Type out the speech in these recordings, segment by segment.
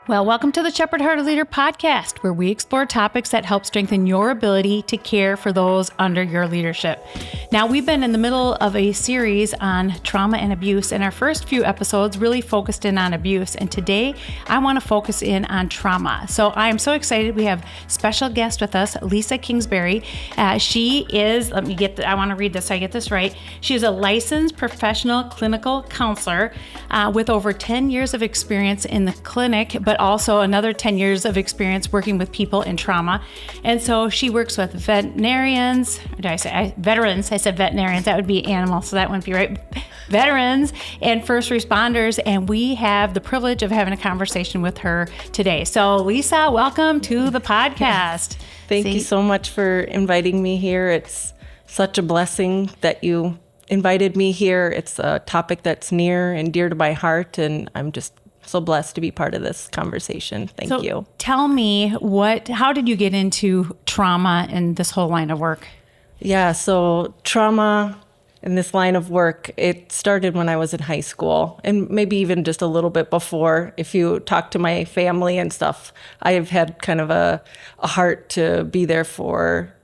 Well, welcome to the Shepherd Heart Leader podcast, where we explore topics that help strengthen your ability to care for those under your leadership. Now, we've been in the middle of a series on trauma and abuse, and our first few episodes really focused in on abuse. And today, I want to focus in on trauma. So I am so excited. We have special guest with us, Lisa Kingsbury. She is, I want to read this so I get this right. She is a licensed professional clinical counselor with over 10 years of experience in the clinic, but also another 10 years of experience working with people in trauma. And so she works with veterinarians. Did I say veterans? I said veterinarians. That would be animals, so that wouldn't be right. Veterans and first responders. And we have the privilege of having a conversation with her today. So Lisa, welcome to the podcast. Thank you so much for inviting me here. It's such a blessing that you invited me here. It's a topic that's near and dear to my heart, and I'm just so blessed to be part of this conversation. Thank you. Tell me, how did you get into trauma and this whole line of work? Yeah, so trauma in this line of work, it started when I was in high school, and maybe even just a little bit before. If you talk to my family and stuff, I've had kind of a heart to be there for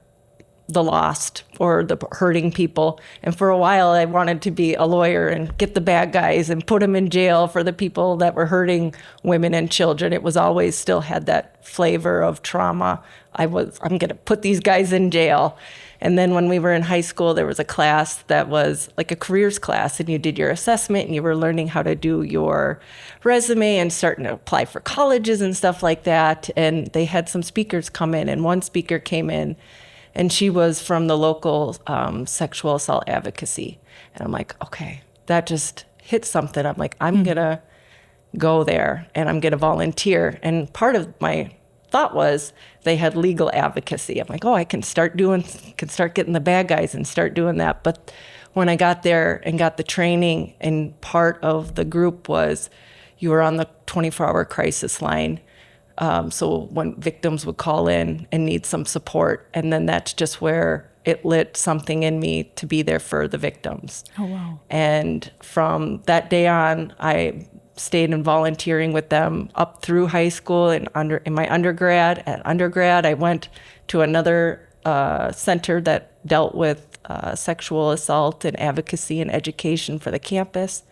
the lost or the hurting people. And for a while, I wanted to be a lawyer and get the bad guys and put them in jail for the people that were hurting women and children. It was always still had that flavor of trauma. I'm going to put these guys in jail. And then when we were in high school, there was a class that was like a careers class, and you did your assessment and you were learning how to do your resume and starting to apply for colleges and stuff like that. And they had some speakers come in, and one speaker came in, and she was from the local sexual assault advocacy. And I'm like, okay, that just hit something. I'm like, I'm going to go there and I'm going to volunteer. And part of my thought was they had legal advocacy. I'm like, oh, I can start getting the bad guys and start doing that. But when I got there and got the training, and part of the group was you were on the 24-hour crisis line. So when victims would call in and need some support, and then that's just where it lit something in me to be there for the victims. Oh, wow. And from that day on, I stayed in volunteering with them up through high school and in my undergrad. At undergrad, I went to another center that dealt with sexual assault and advocacy and education for the campus.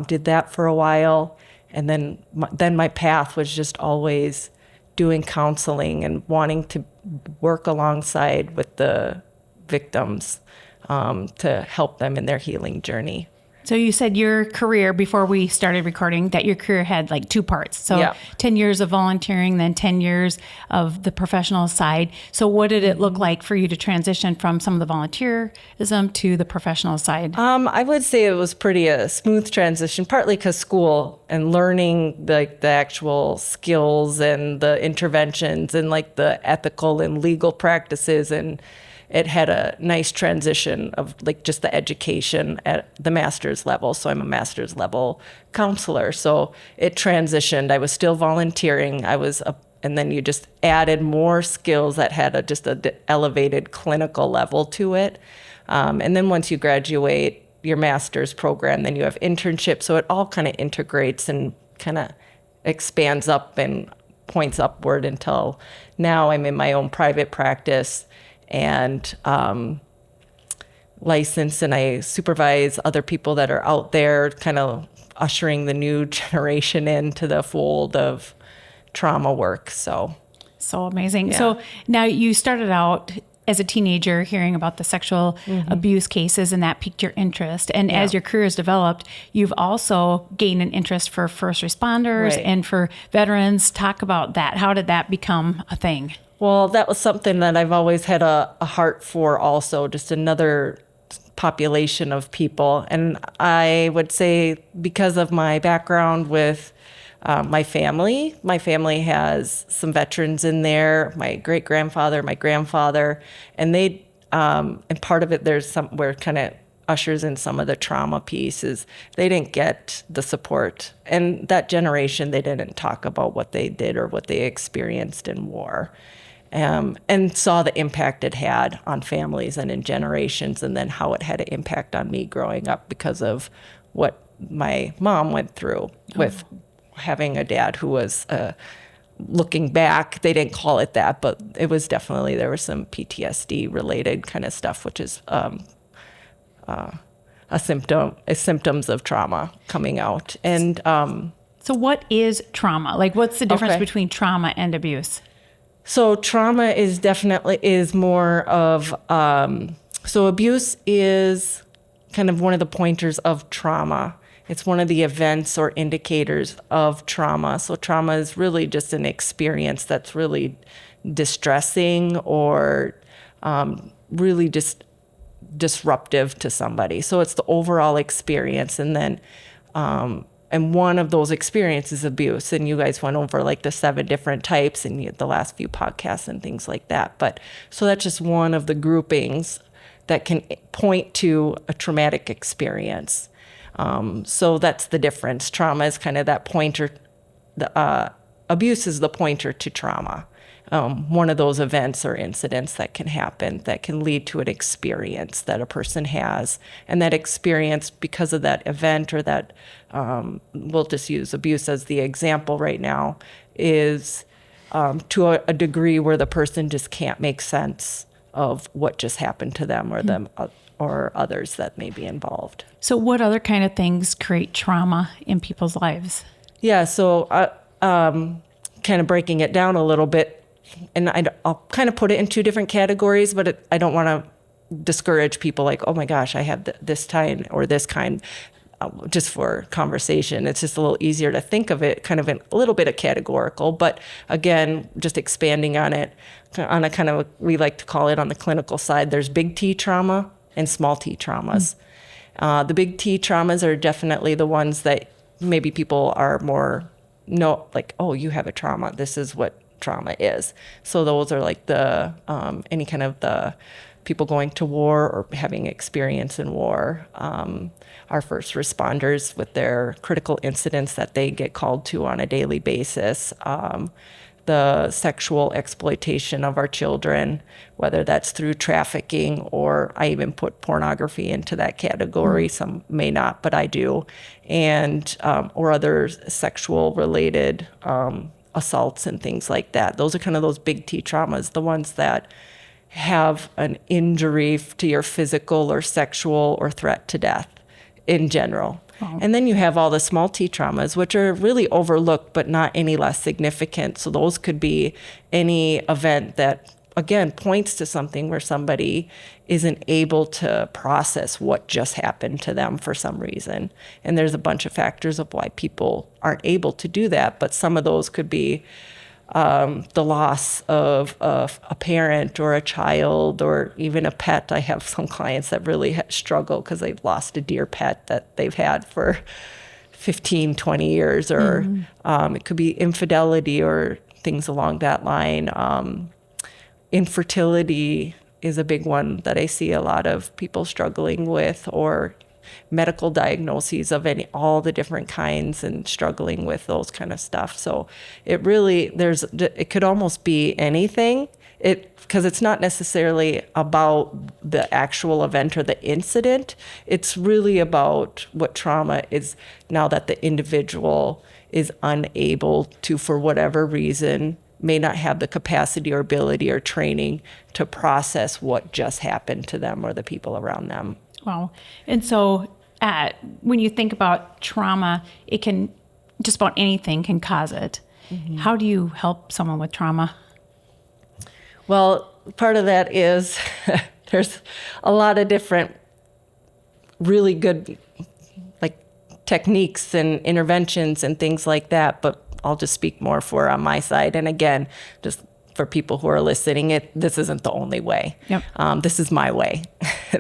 Did that for a while. And then my path was just always doing counseling and wanting to work alongside with the victims to help them in their healing journey. So you said your career, before we started recording, that your career had like two parts. So 10 years of volunteering, then 10 years of the professional side. So what did it look like for you to transition from some of the volunteerism to the professional side? I would say it was pretty a smooth transition, partly because school and learning the actual skills and the interventions and like the ethical and legal practices, and it had a nice transition of like just the education at the master's level. So I'm a master's level counselor. So it transitioned. I was still volunteering. And then you just added more skills that had just an elevated clinical level to it. And then once you graduate your master's program, then you have internships. So it all kind of integrates and kind of expands up and points upward until now I'm in my own private practice and licensed, and I supervise other people that are out there kind of ushering the new generation into the fold of trauma work. So amazing. Yeah. So now you started out as a teenager hearing about the sexual abuse cases, and that piqued your interest. And as your career has developed, you've also gained an interest for first responders and for veterans. Talk about that. How did that become a thing? Well, that was something that I've always had a heart for also, just another population of people. And I would say because of my background with my family has some veterans in there, my great-grandfather, my grandfather, and and part of it there's where kind of ushers in some of the trauma pieces. They didn't get the support. And that generation, they didn't talk about what they did or what they experienced in war. And saw the impact it had on families and in generations, and then how it had an impact on me growing up because of what my mom went through with having a dad who was, looking back, they didn't call it that, but it was definitely, there was some PTSD related kind of stuff, which is symptoms of trauma coming out. And so what is trauma? Like, what's the difference between trauma and abuse? so trauma is more of, so abuse is kind of one of the pointers of trauma. It's one of the events or indicators of trauma. So trauma is really just an experience that's really distressing or really just disruptive to somebody. So it's the overall experience. And then, and one of those experiences is abuse. And you guys went over like the 7 different types in the last few podcasts and things like that. But so that's just one of the groupings that can point to a traumatic experience. So that's the difference. Trauma is kind of that pointer. Abuse is the pointer to trauma. One of those events or incidents that can happen that can lead to an experience that a person has. And that experience, because of that event or that, we'll just use abuse as the example right now, is to a degree where the person just can't make sense of what just happened to them or them or others that may be involved. So what other kind of things create trauma in people's lives? Yeah, so kind of breaking it down a little bit, and I'll kind of put it in 2 different categories, but I don't want to discourage people like, oh my gosh, I have this kind or this kind, just for conversation. It's just a little easier to think of it kind of in a little bit of categorical, but again, just expanding on it on a kind of, we like to call it on the clinical side, there's big T trauma and small T traumas. The big T traumas are definitely the ones that maybe people are more like, oh, you have a trauma. This is what trauma is. So those are like the any kind of the people going to war or having experience in war. Our first responders with their critical incidents that they get called to on a daily basis. The sexual exploitation of our children, whether that's through trafficking or I even put pornography into that category. Some may not, but I do. And or other sexual related assaults and things like that. Those are kind of those big T traumas, the ones that have an injury to your physical or sexual or threat to death in general. Wow. And then you have all the small T traumas, which are really overlooked, but not any less significant. So those could be any event that, again, points to something where somebody isn't able to process what just happened to them for some reason. And there's a bunch of factors of why people aren't able to do that. But some of those could be the loss of a parent or a child or even a pet. I have some clients that really struggle because they've lost a dear pet that they've had for 15, 20 years, or it could be infidelity or things along that line. Infertility is a big one that I see a lot of people struggling with, or medical diagnoses of all the different kinds and struggling with those kind of stuff. So it really, it could almost be anything, because it's not necessarily about the actual event or the incident. It's really about what trauma is now that the individual is unable to, for whatever reason, may not have the capacity or ability or training to process what just happened to them or the people around them. Wow. And so when you think about trauma, it can, just about anything can cause it. Mm-hmm. How do you help someone with trauma? Well, part of that is there's a lot of different really good techniques and interventions and things like that, but I'll just speak more for on my side. And again, just for people who are listening, this isn't the only way. Yep. This is my way.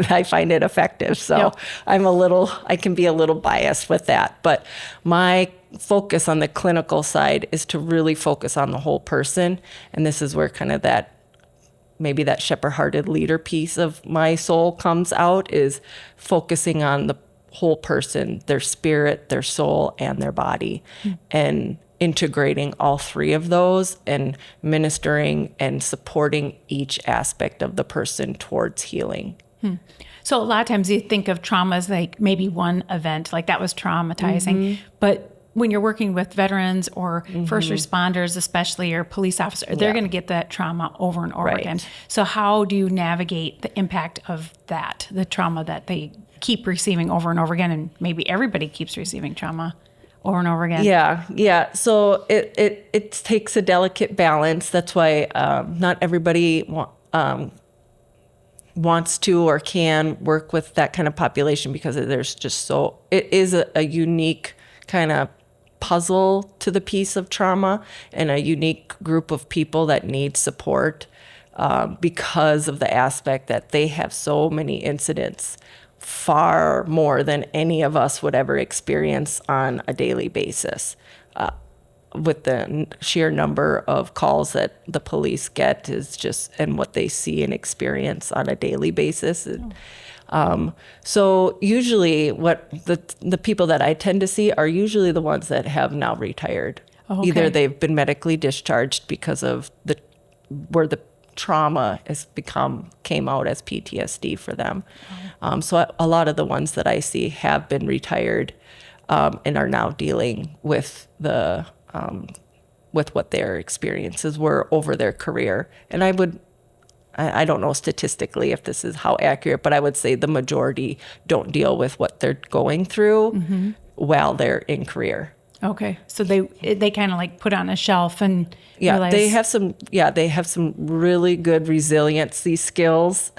I find it effective. So yep. I can be a little biased with that. But my focus on the clinical side is to really focus on the whole person. And this is where kind of maybe that shepherd-hearted leader piece of my soul comes out, is focusing on the whole person, their spirit, their soul, and their body. And integrating all 3 of those and ministering and supporting each aspect of the person towards healing. So a lot of times you think of trauma as like maybe one event, like that was traumatizing, but when you're working with veterans or first responders, especially, or police officers, they're going to get that trauma over and over again. So how do you navigate the impact of that, the trauma that they keep receiving over and over again? And maybe everybody keeps receiving trauma over and over again. Yeah. So it takes a delicate balance. That's why not everybody wants to or can work with that kind of population, because there's just it is a unique kind of puzzle to the piece of trauma, and a unique group of people that need support because of the aspect that they have so many incidents, far more than any of us would ever experience on a daily basis. With the sheer number of calls that the police get is just, and what they see and experience on a daily basis. So usually what the people that I tend to see are usually the ones that have now retired. Okay. Either they've been medically discharged because of where the trauma came out as PTSD for them. So a lot of the ones that I see have been retired and are now dealing with with what their experiences were over their career. And I don't know statistically if this is how accurate, but I would say the majority don't deal with what they're going through while they're in career. Okay, so they kind of like put on a shelf and realize... they have some really good resiliency skills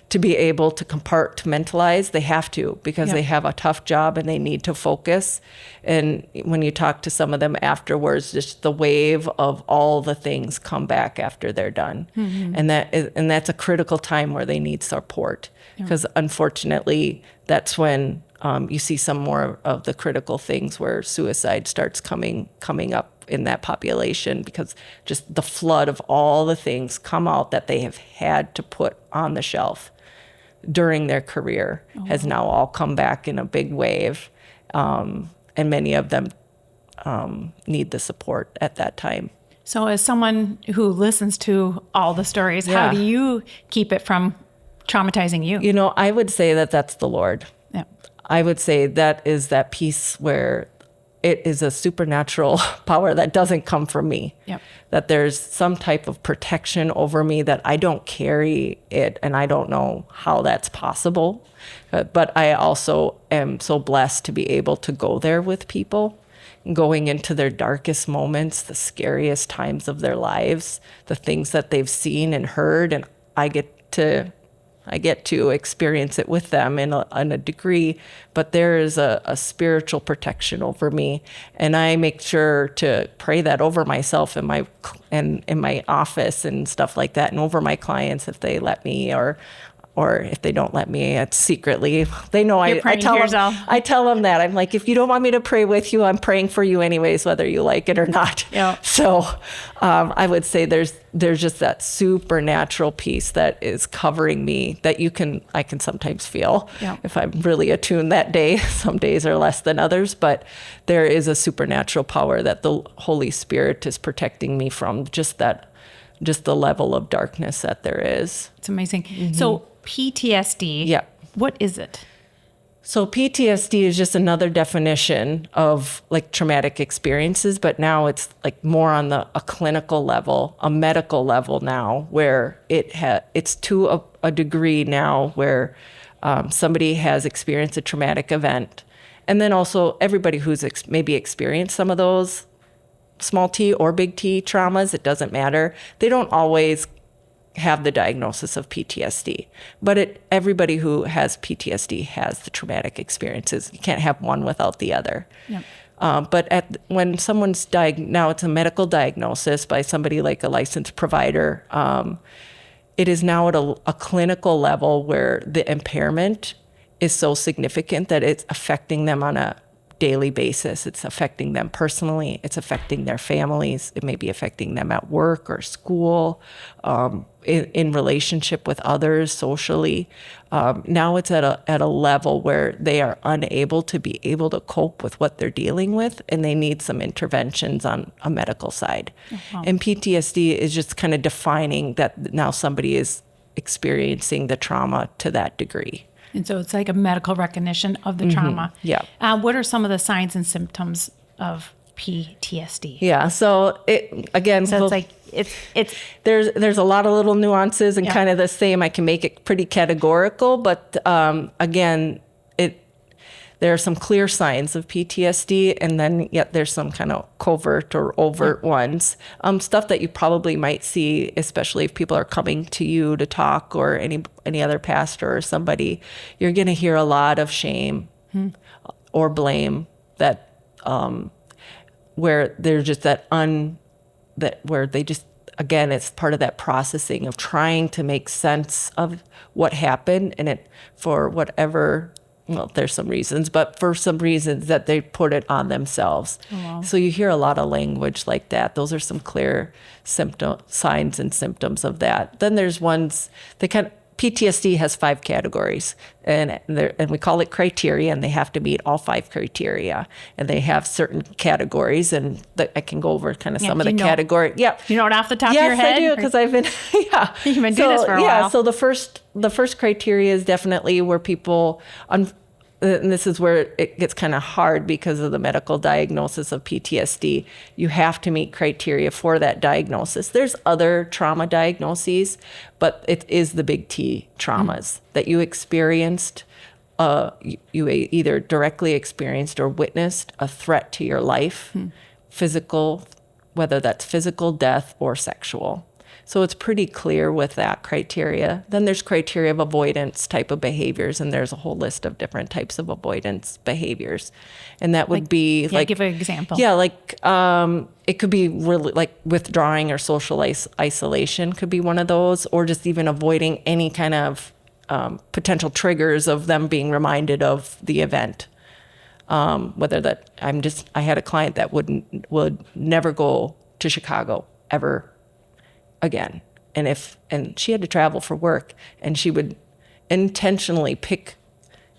to be able to compartmentalize. They have to, because they have a tough job and they need to focus. And when you talk to some of them afterwards, just the wave of all the things come back after they're done. And that's a critical time where they need support, because unfortunately that's when you see some more of the critical things where suicide starts coming up in that population, because just the flood of all the things come out that they have had to put on the shelf during their career has now all come back in a big wave. And many of them need the support at that time. So as someone who listens to all the stories, how do you keep it from traumatizing you? You know, I would say that that's the Lord. Yeah. I would say that is that piece where it is a supernatural power that doesn't come from me. Yep. That there's some type of protection over me, that I don't carry it, and I don't know how that's possible. But I also am so blessed to be able to go there with people, going into their darkest moments, the scariest times of their lives, the things that they've seen and heard, and I get to experience it with them in a degree, but there is a spiritual protection over me, and I make sure to pray that over myself in my office and stuff like that, and over my clients if they let me, or if they don't let me, it's secretly. They know I tell them that. I'm like, if you don't want me to pray with you, I'm praying for you anyways, whether you like it or not. Yeah. So I would say there's just that supernatural piece that is covering me that I can sometimes feel if I'm really attuned that day. Some days are less than others, but there is a supernatural power that the Holy Spirit is protecting me from, just the level of darkness that there is. It's amazing. So PTSD, what is it? So PTSD is just another definition of like traumatic experiences, but now it's like more on a clinical level, a medical level now, where it's to a degree now where somebody has experienced a traumatic event. And then also everybody who's maybe experienced some of those small t or big T traumas, it doesn't matter. They don't always have the diagnosis of PTSD, but everybody who has PTSD has the traumatic experiences. You can't have one without the other. Yep. But when someone's now it's a medical diagnosis by somebody like a licensed provider, it is now at a clinical level where the impairment is so significant that it's affecting them on a daily basis. It's affecting them personally. It's affecting their families. It may be affecting them at work or school, in relationship with others, socially. Now it's at a level where they are unable to be able to cope with what they're dealing with, and they need some interventions on a medical side. Uh-huh. And PTSD is just kind of defining that now somebody is experiencing the trauma to that degree. And so it's like a medical recognition of the trauma. Yeah. What are some of the signs and symptoms of PTSD? Yeah. So So it's there's a lot of little nuances and kind of the same. I can make it pretty categorical, but again, there are some clear signs of PTSD, and then yet there's some kind of covert or overt ones. Stuff that you probably might see, especially if people are coming to you to talk, or any other pastor or somebody. You're going to hear a lot of shame or blame that where there's just where they just, again, it's part of that processing of trying to make sense of what happened, and it for whatever. Well, there's some reasons, but for some reasons that they put it on themselves. Oh, wow. So you hear a lot of language like that. Those are some clear signs and symptoms of that. Then there's ones PTSD has 5 categories, and we call it criteria, and they have to meet all 5 criteria, and they have certain categories, and I can go over kind of some of the categories. Yeah, you know it off the top of your head? Yes, I do, because I've been you've been doing this for a while. Yeah, so the first criteria is definitely where people and this is where it gets kind of hard because of the medical diagnosis of PTSD. You have to meet criteria for that diagnosis. There's other trauma diagnoses, but it is the big T traumas that you experienced. You either directly experienced or witnessed a threat to your life, physical, whether that's physical, death, or sexual. So it's pretty clear with that criteria. Then there's criteria of avoidance type of behaviors, and there's a whole list of different types of avoidance behaviors. And that would be give an example. Yeah, it could be really like withdrawing or social isolation could be one of those, or just even avoiding any kind of potential triggers of them being reminded of the event. Whether that I had a client that would never go to Chicago ever again, and she had to travel for work, and she would intentionally pick,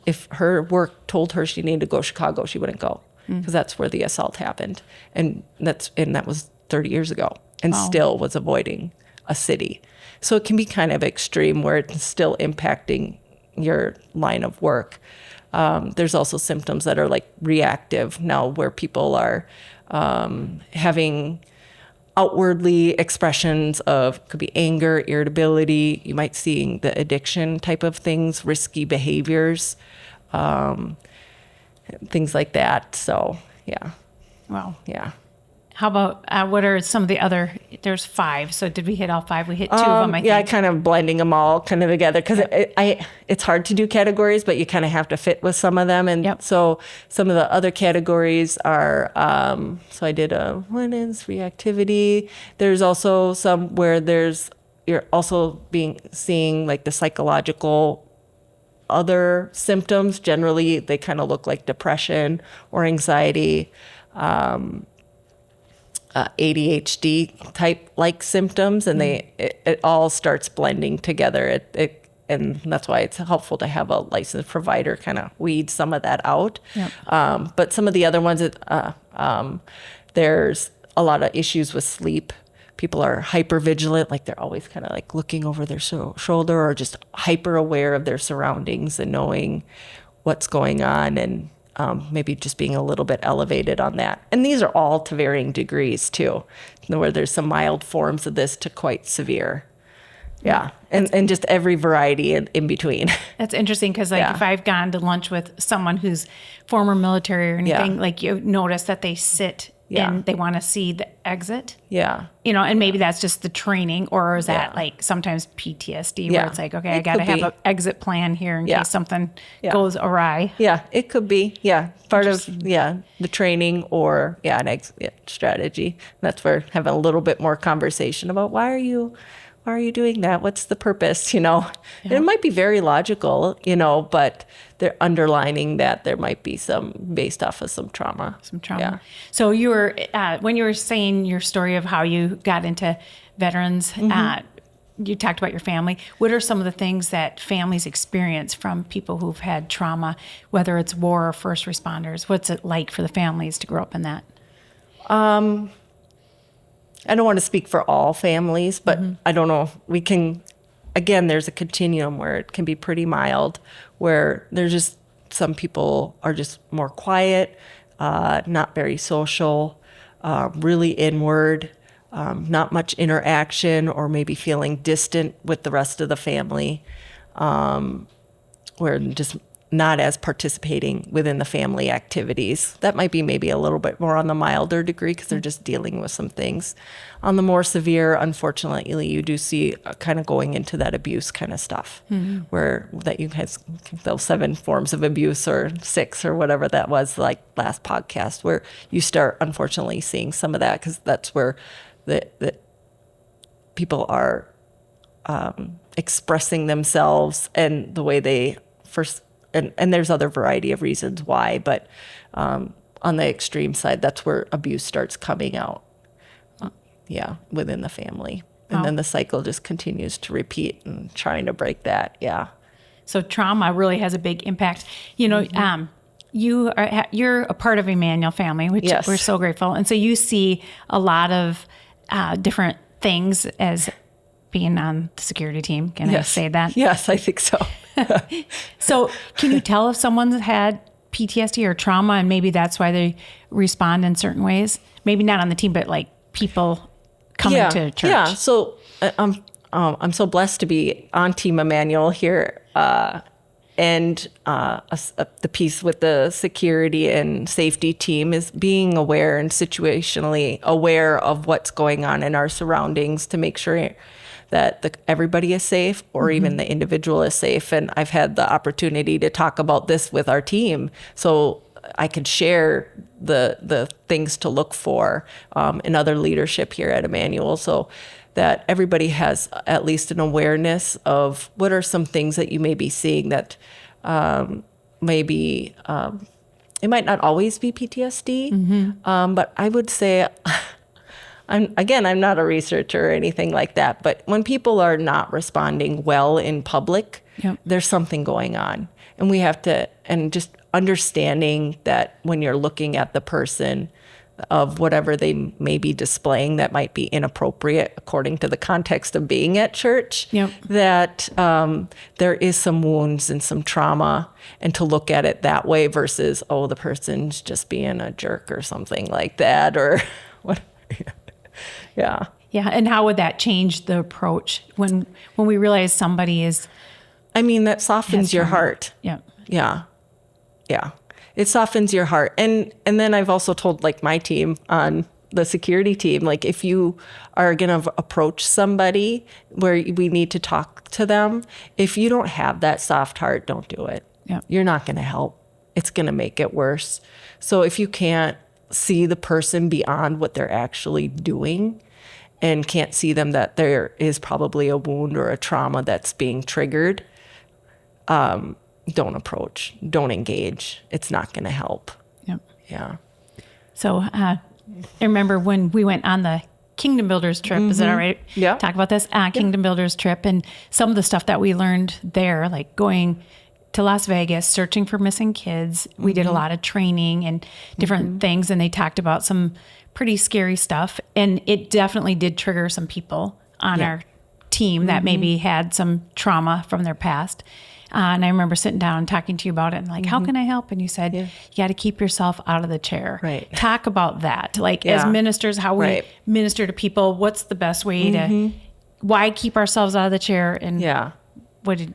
if her work told her she needed to go to Chicago, she wouldn't go, because that's where the assault happened, and that was 30 years ago, and still was avoiding a city. So it can be kind of extreme where it's still impacting your line of work. There's also symptoms that are like reactive now, where people are having outwardly expressions of, could be anger, irritability. You might see the addiction type of things, risky behaviors, things like that. So, yeah. Wow. Yeah. How about, what are some of the other, there's 5. So did we hit all 5? We hit 2 of them, I think. Yeah, kind of blending them all kind of together, because it's hard to do categories, but you kind of have to fit with some of them. And so some of the other categories are, so I did avoidance, reactivity. There's also some where you're also seeing like the psychological other symptoms. Generally, they kind of look like depression or anxiety. ADHD type like symptoms, and it all starts blending together. And that's why it's helpful to have a licensed provider kind of weed some of that out. Yep. But some of the other ones, there's a lot of issues with sleep. People are hyper vigilant, like they're always kind of like looking over their shoulder, or just hyper aware of their surroundings and knowing what's going on, and maybe just being a little bit elevated on that. And these are all to varying degrees too, where there's some mild forms of this to quite severe. Yeah. And just every variety in between. That's interesting, because if I've gone to lunch with someone who's former military or anything, like you notice that they sit and they want to see the exit. Yeah. And maybe that's just the training, or is that like sometimes PTSD where it's like, okay, I got to have an exit plan here in case something goes awry. Yeah, it could be. Yeah. Part of, the training, or an exit strategy. That's where having a little bit more conversation about why are you doing that? What's the purpose? And it might be very logical, but they're underlining that there might be some based off of some trauma. Yeah. So you were, when you were saying your story of how you got into veterans, you talked about your family. What are some of the things that families experience from people who've had trauma, whether it's war or first responders? What's it like for the families to grow up in that? I don't want to speak for all families, but I don't know. We can, again, there's a continuum where it can be pretty mild, where there's just some people are just more quiet. not very social, really inward, not much interaction, or maybe feeling distant with the rest of the family, where just not as participating within the family activities. That might be maybe a little bit more on the milder degree because they're just dealing with some things. On the more severe, unfortunately, you do see kind of going into that abuse kind of stuff, where that you have those 7 forms of abuse or 6 or whatever that was, like last podcast, where you start unfortunately seeing some of that because that's where the people are expressing themselves and the way they first. And there's other variety of reasons why, but on the extreme side, that's where abuse starts coming out, within the family. And then the cycle just continues to repeat and trying to break that, So trauma really has a big impact. You know, you're a part of Emmanuel family, which Yes. we're so grateful. And so you see a lot of different things as being on the security team. Can I say that? Yes, I think so. So can you tell if someone's had PTSD or trauma and maybe that's why they respond in certain ways? Maybe not on the team, but like people coming to church. Yeah, so I'm so blessed to be on Team Emmanuel here, and the piece with the security and safety team is being aware and situationally aware of what's going on in our surroundings to make sure that everybody is safe or even the individual is safe. And I've had the opportunity to talk about this with our team, so I could share the things to look for in other leadership here at Emmanuel, so that everybody has at least an awareness of what are some things that you may be seeing that maybe it might not always be PTSD, but I would say I'm not a researcher or anything like that, but when people are not responding well in public, there's something going on. And we have to, and just understanding that when you're looking at the person of whatever they may be displaying that might be inappropriate according to the context of being at church, that there is some wounds and some trauma, and to look at it that way versus, oh, the person's just being a jerk or something like that, or what. Yeah. And how would that change the approach when we realize somebody is? I mean, that softens your heart. Yeah. It softens your heart. And then I've also told like my team on the security team, like if you are going to approach somebody where we need to talk to them, if you don't have that soft heart, don't do it. You're not going to help. It's going to make it worse. So if you can't see the person beyond what they're actually doing and can't see them that there is probably a wound or a trauma that's being triggered, don't approach, don't engage. It's not going to help. Yeah. So I remember when we went on the Kingdom Builders trip, is that all right? Yeah. Talk about this Kingdom Builders trip and some of the stuff that we learned there, like going to Las Vegas, searching for missing kids. We did a lot of training and different things, and they talked about some pretty scary stuff. And it definitely did trigger some people on our team that maybe had some trauma from their past. And I remember sitting down and talking to you about it and like, how can I help? And you said, you got to keep yourself out of the chair. Right. Talk about that. Like as ministers, how we minister to people, what's the best way to, why keep ourselves out of the chair? And what did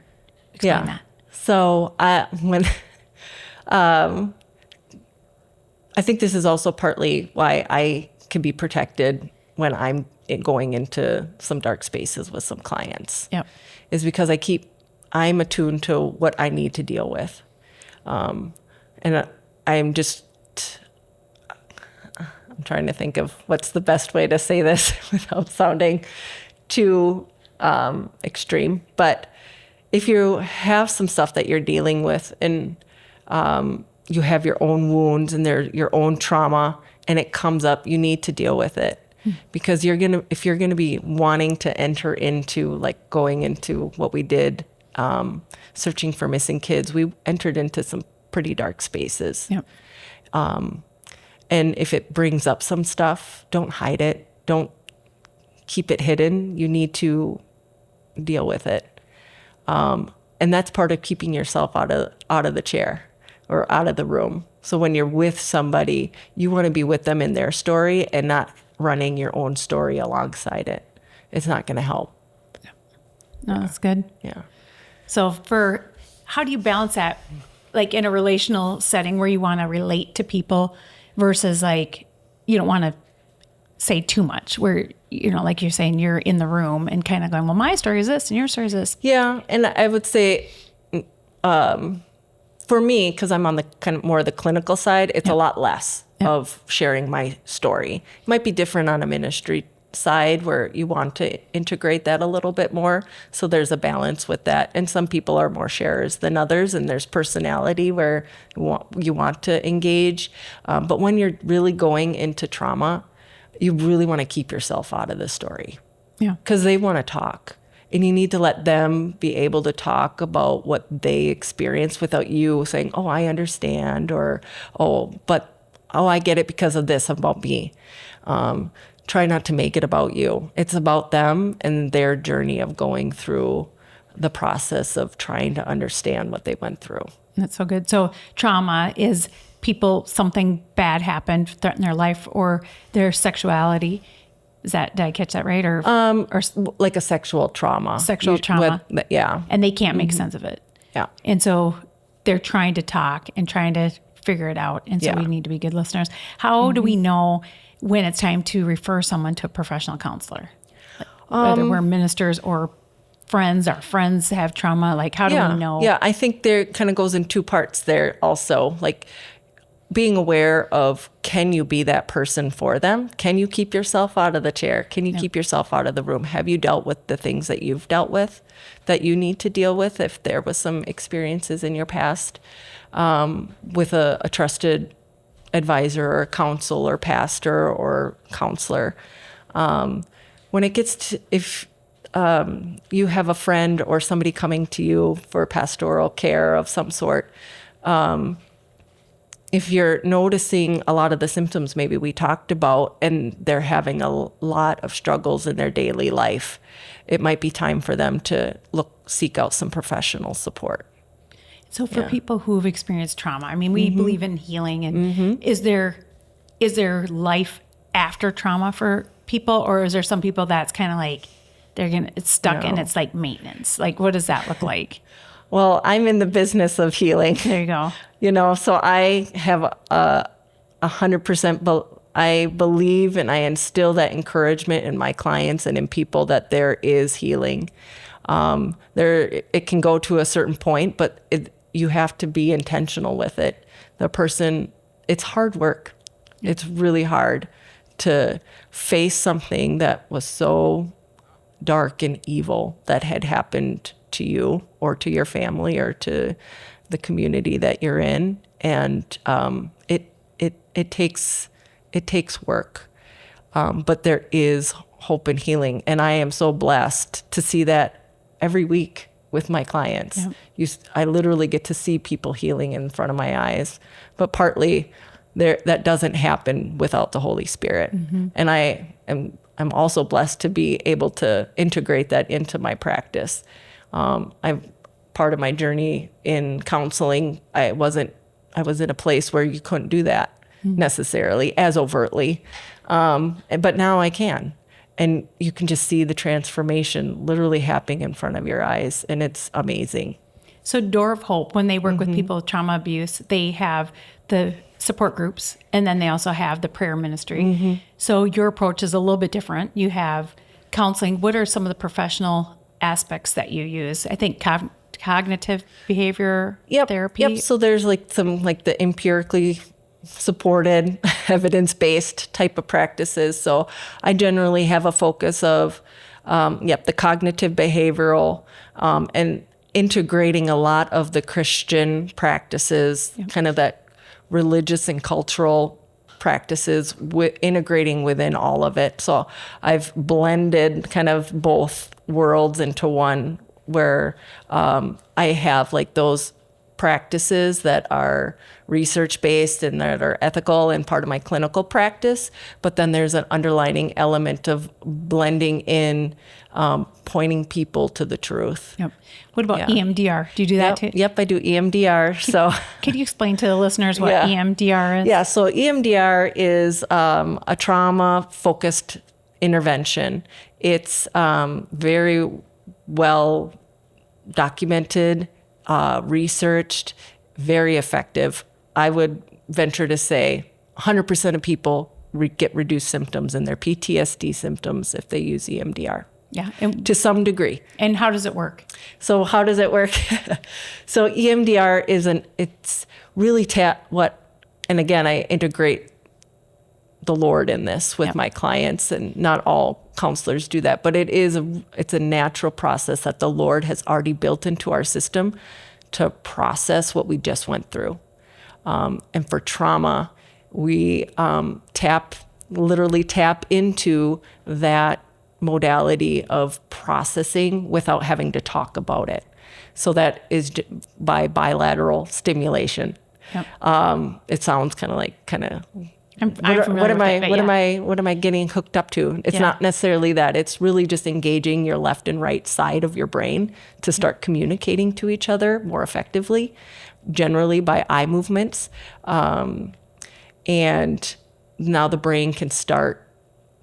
explain that? So when I think this is also partly why I can be protected when I'm going into some dark spaces with some clients. Is because I'm attuned to what I need to deal with. And I'm trying to think of what's the best way to say this without sounding too extreme. But if you have some stuff that you're dealing with and you have your own wounds and your own trauma and it comes up, you need to deal with it. Because if you're gonna be wanting to enter into, like going into what we did, searching for missing kids, we entered into some pretty dark spaces. And if it brings up some stuff, don't hide it. Don't keep it hidden. You need to deal with it. And that's part of keeping yourself out of the chair or out of the room. So when you're with somebody, you want to be with them in their story and not running your own story alongside it. It's not going to help. No, that's good. Yeah. So how do you balance that, like in a relational setting where you want to relate to people versus like, you don't want to say too much where, like you're saying, you're in the room and kind of going, well, my story is this and your story is this. Yeah. And I would say, for me, because I'm on the kind of more the clinical side, it's a lot less of sharing my story. It might be different on a ministry side where you want to integrate that a little bit more. So there's a balance with that. And some people are more sharers than others, and there's personality where you want to engage. But when you're really going into trauma, you really want to keep yourself out of the story. Yeah. Because they want to talk. And you need to let them be able to talk about what they experience without you saying, oh, I understand, or, I get it because of this about me. Try not to make it about you. It's about them and their journey of going through the process of trying to understand what they went through. That's so good. So trauma is something bad happened, threatened their life or their sexuality. Did I catch that right? Or like a sexual trauma. Sexual trauma. Yeah. And they can't make sense of it. Yeah. And so they're trying to talk and trying to figure it out. And so we need to be good listeners. How do we know when it's time to refer someone to a professional counselor? Whether we're ministers or friends, our friends have trauma. Like, how do we know? Yeah, I think there kind of goes in two parts there also. Like, being aware of, can you be that person for them? Can you keep yourself out of the chair? Can you keep yourself out of the room? Have you dealt with the things that you've dealt with that you need to deal with if there was some experiences in your past with a trusted advisor or counsel or pastor or counselor? When it gets to, if you have a friend or somebody coming to you for pastoral care of some sort, if you're noticing a lot of the symptoms maybe we talked about and they're having a lot of struggles in their daily life, it might be time for them to seek out some professional support. So for people who have experienced trauma, I mean, we believe in healing, and is there life after trauma for people, or is there some people that's kind of like it's stuck and it's like maintenance? Like, what does that look like? Well, I'm in the business of healing. There you go. So I have 100%, I believe and I instill that encouragement in my clients and in people that there is healing. It can go to a certain point, but you have to be intentional with it. It's hard work. It's really hard to face something that was so dark and evil that had happened to you or to your family or to the community that you're in, and it takes work, but there is hope and healing, and I am so blessed to see that every week with my clients. I literally get to see people healing in front of my eyes, but partly that doesn't happen without the Holy Spirit, and I'm also blessed to be able to integrate that into my practice. Part of my journey in counseling, I was in a place where you couldn't do that necessarily as overtly, but now I can, and you can just see the transformation literally happening in front of your eyes, and it's amazing. So Door of Hope, when they work with people with trauma abuse, they have the support groups, and then they also have the prayer ministry. So your approach is a little bit different. You have counseling. What are some of the professional aspects that you use? I think cognitive behavior therapy. Yep. So there's some the empirically supported, evidence-based type of practices. So I generally have a focus of, the cognitive behavioral, and integrating a lot of the Christian practices, kind of that religious and cultural practices, integrating within all of it. So I've blended kind of both worlds into one, where I have those practices that are research-based and that are ethical and part of my clinical practice, but then there's an underlining element of blending in, pointing people to the truth. Yep. What about EMDR? Do you do that too? Yep, I do EMDR. Could you explain to the listeners what EMDR is? Yeah, so EMDR is a trauma-focused intervention. It's very well documented, researched, very effective. I would venture to say 100% of people get reduced symptoms in their PTSD symptoms if they use EMDR. Yeah. To some degree. And how does it work? So how does it work? So EMDR it's really and again, I integrate the Lord in this with my clients, and not all counselors do that, but it's a natural process that the Lord has already built into our system to process what we just went through. And for trauma, we literally tap into that modality of processing without having to talk about it. So that is by bilateral stimulation. Yep. It sounds kind of what am I getting hooked up to? It's not necessarily that. It's really just engaging your left and right side of your brain to start communicating to each other more effectively, generally by eye movements. And now the brain can start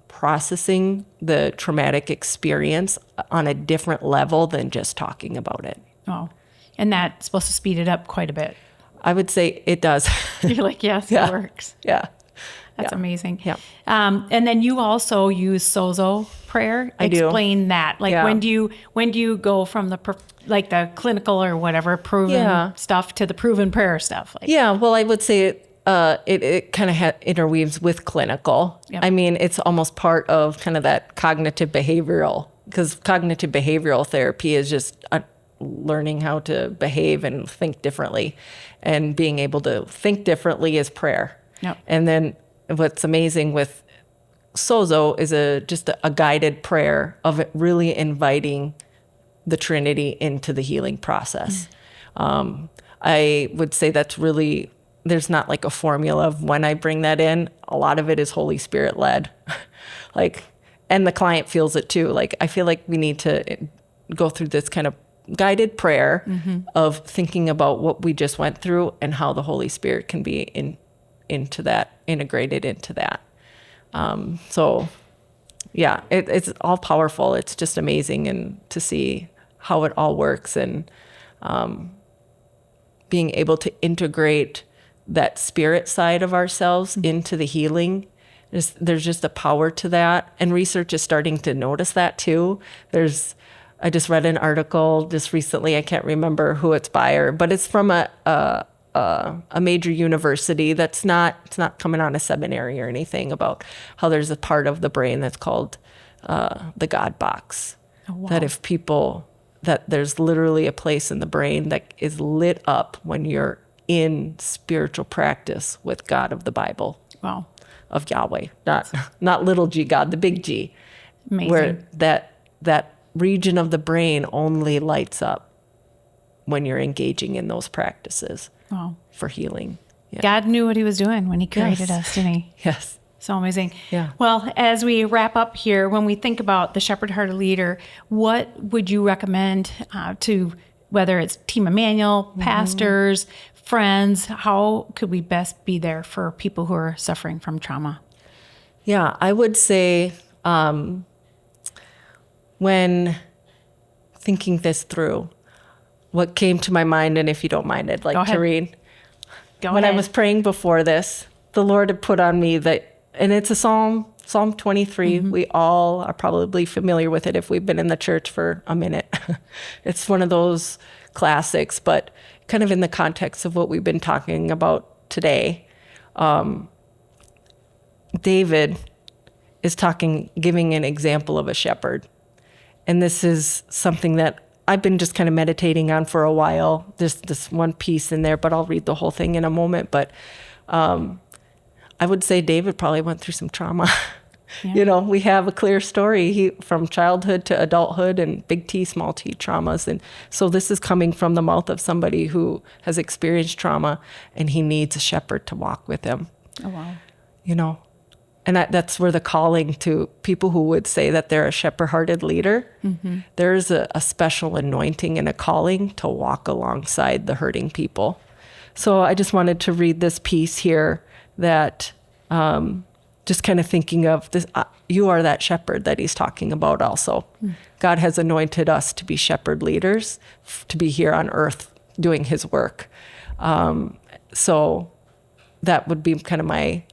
processing the traumatic experience on a different level than just talking about it. Oh, and that's supposed to speed it up quite a bit. I would say it does. You're like, yes, it works. Yeah. That's amazing. Yeah. And then you also use sozo prayer. I do. Explain that. Like when do you go from the clinical or whatever proven stuff to the proven prayer stuff? Well, I would say it kind of interweaves with clinical. Yep. I mean, it's almost part of kind of that cognitive behavioral, because cognitive behavioral therapy is just learning how to behave and think differently, and being able to think differently is prayer. Yep. And then what's amazing with sozo is just a guided prayer of it really inviting the Trinity into the healing process. I would say that's really, there's not like a formula of when I bring that in. A lot of it is Holy Spirit led. And the client feels it too. I feel like we need to go through this kind of guided prayer of thinking about what we just went through and how the Holy Spirit can be integrated into that. It's all powerful. It's just amazing, and to see how it all works, and being able to integrate that spirit side of ourselves into the healing. There's just a power to that, and research is starting to notice that too. I just read an article just recently. I can't remember who it's by, but it's from a major university it's not coming on a seminary or anything, about how there's a part of the brain that's called the God box. Oh, wow. That there's literally a place in the brain that is lit up when you're in spiritual practice with God of the Bible. Wow. Of Yahweh, not little g God, the big G. Amazing. Where that region of the brain only lights up when you're engaging in those practices. Wow. For healing. Yeah. God knew what he was doing when he created us, didn't he? Yes. So amazing. Yeah. Well, as we wrap up here, when we think about the Shepherd Heart Leader, what would you recommend to, whether it's Team Emmanuel, pastors, friends, how could we best be there for people who are suffering from trauma? Yeah, I would say when thinking this through, what came to my mind, and if you don't mind, I'd like to read. When I was praying before this, the Lord had put on me and it's a Psalm 23. We all are probably familiar with it if we've been in the church for a minute. It's one of those classics, but kind of in the context of what we've been talking about today. David is giving an example of a shepherd. And this is something that I've been just kind of meditating on for a while. There's this one piece in there, but I'll read the whole thing in a moment. But I would say David probably went through some trauma. Yeah. We have a clear story from childhood to adulthood and big T, small t traumas. And so this is coming from the mouth of somebody who has experienced trauma, and he needs a shepherd to walk with him. Oh, wow. And that's where the calling to people who would say that they're a shepherd-hearted leader, there's a special anointing and a calling to walk alongside the hurting people. So I just wanted to read this piece here that just kind of thinking of this, you are that shepherd that he's talking about also. God has anointed us to be shepherd leaders, to be here on earth doing his work. So that would be kind of my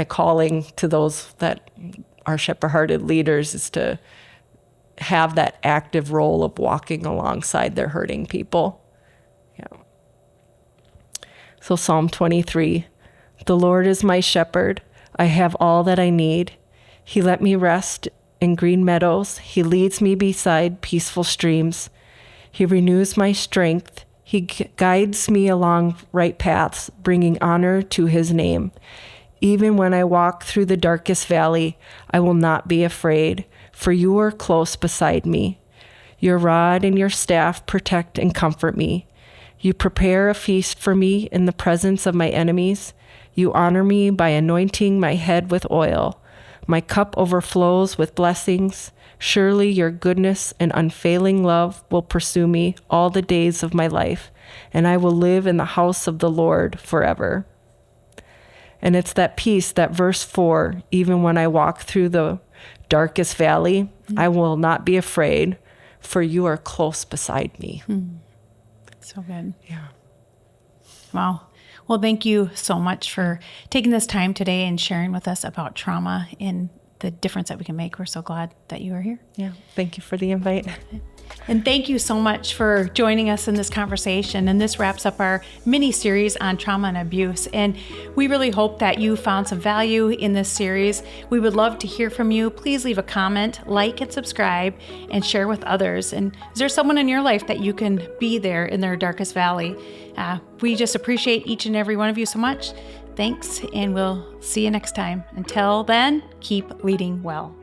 calling to those that are shepherd-hearted leaders, is to have that active role of walking alongside their hurting people. Yeah. So Psalm 23, the Lord is my shepherd. I have all that I need. He let me rest in green meadows. He leads me beside peaceful streams. He renews my strength. He guides me along right paths, bringing honor to his name. Even when I walk through the darkest valley, I will not be afraid, for you are close beside me. Your rod and your staff protect and comfort me. You prepare a feast for me in the presence of my enemies. You honor me by anointing my head with oil. My cup overflows with blessings. Surely your goodness and unfailing love will pursue me all the days of my life, and I will live in the house of the Lord forever. And it's that piece, that verse 4, even when I walk through the darkest valley, I will not be afraid, for you are close beside me. So good. Yeah. Wow. Well, thank you so much for taking this time today and sharing with us about trauma and the difference that we can make. We're so glad that you are here. Yeah. Thank you for the invite. And thank you so much for joining us in this conversation. And this wraps up our mini series on trauma and abuse. And we really hope that you found some value in this series. We would love to hear from you. Please leave a comment, like and subscribe, and share with others. And is there someone in your life that you can be there in their darkest valley? We just appreciate each and every one of you so much. Thanks, and we'll see you next time. Until then, keep leading well.